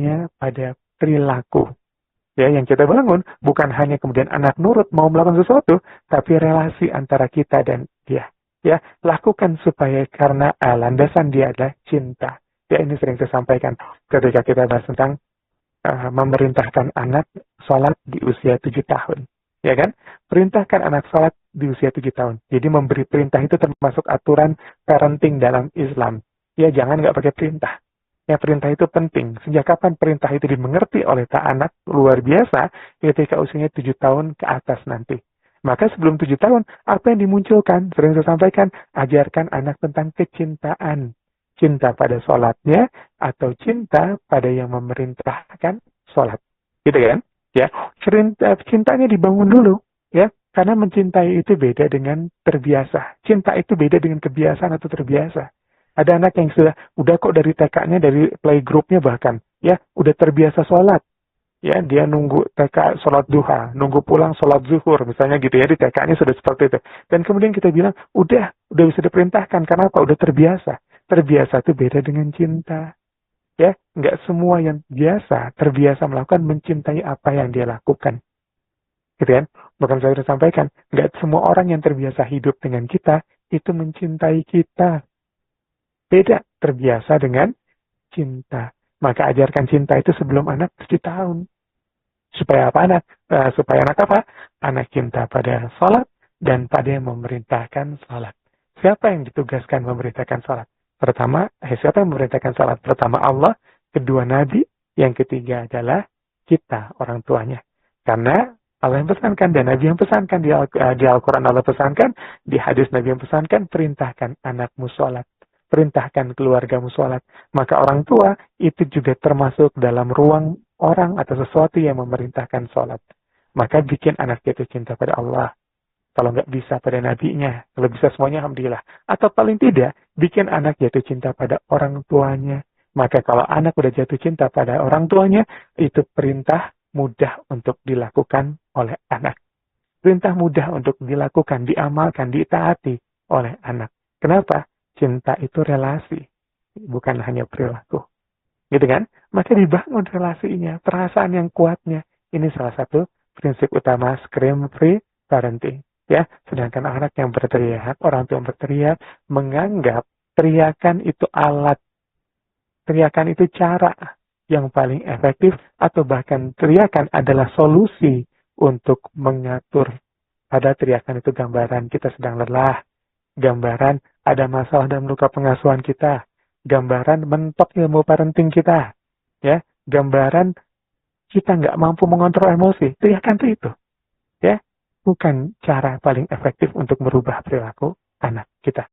utamanya pada perilaku. Ya, yang kita bangun bukan hanya kemudian anak nurut mau melakukan sesuatu, tapi relasi antara kita dan dia. Ya, lakukan supaya karena landasan dia adalah cinta. Ya, ini sering saya sampaikan ketika kita bahas tentang memerintahkan anak sholat di usia 7 tahun. Ya kan? Perintahkan anak sholat di usia 7 tahun. Jadi memberi perintah itu termasuk aturan parenting dalam Islam. Ya, jangan nggak pakai perintah. Ya, perintah itu penting. Sejak kapan perintah itu dimengerti oleh anak luar biasa ketika usianya 7 tahun ke atas nanti. Maka sebelum 7 tahun, apa yang dimunculkan? Sering saya sampaikan, ajarkan anak tentang kecintaan. Cinta pada sholatnya, atau cinta pada yang memerintahkan sholat. Gitu kan? Ya, cintanya dibangun dulu. Ya, karena mencintai itu beda dengan terbiasa. Cinta itu beda dengan kebiasaan atau terbiasa. Ada anak yang udah kok dari TK-nya, dari playgroup-nya bahkan, ya, udah terbiasa sholat. Ya, dia nunggu TK sholat duha, nunggu pulang sholat zuhur, misalnya gitu ya, di TK-nya sudah seperti itu. Dan kemudian kita bilang, udah bisa diperintahkan, karena apa? Udah terbiasa. Terbiasa itu beda dengan cinta. Ya, nggak semua yang terbiasa melakukan mencintai apa yang dia lakukan. Gitu kan? Bahkan saya sudah sampaikan, nggak semua orang yang terbiasa hidup dengan kita, itu mencintai kita. Beda, terbiasa dengan cinta. Maka ajarkan cinta itu sebelum anak 7 tahun. Supaya apa anak? Supaya anak apa? Anak cinta pada sholat dan pada yang memerintahkan sholat. Siapa yang ditugaskan memerintahkan sholat? Siapa yang memerintahkan sholat? Pertama Allah, kedua Nabi, yang ketiga adalah kita, orang tuanya. Karena Allah yang pesankan dan Nabi yang pesankan, di Al-Quran Allah pesankan, di hadis Nabi yang pesankan, perintahkan anakmu sholat. Perintahkan keluargamu sholat. Maka orang tua itu juga termasuk dalam ruang orang atau sesuatu yang memerintahkan sholat. Maka bikin anak jatuh cinta pada Allah. Kalau nggak bisa pada nabinya, kalau bisa semuanya alhamdulillah. Atau paling tidak, bikin anak jatuh cinta pada orang tuanya. Maka kalau anak udah jatuh cinta pada orang tuanya, itu perintah mudah untuk dilakukan oleh anak. Perintah mudah untuk dilakukan, diamalkan, ditaati oleh anak. Kenapa? Cinta itu relasi, bukan hanya perilaku. Gitu kan? Maka dibangun relasinya, perasaan yang kuatnya. Ini salah satu prinsip utama scream-free parenting. Ya, sedangkan anak yang berteriak, orang tua yang berteriak, menganggap teriakan itu alat. Teriakan itu cara yang paling efektif, atau bahkan teriakan adalah solusi untuk mengatur. Pada teriakan itu gambaran kita sedang lelah, gambaran ada masalah dalam luka pengasuhan kita, gambaran mentok ilmu parenting kita, ya, gambaran kita nggak mampu mengontrol emosi. Teriakan itu, ya, bukan cara paling efektif untuk merubah perilaku anak kita.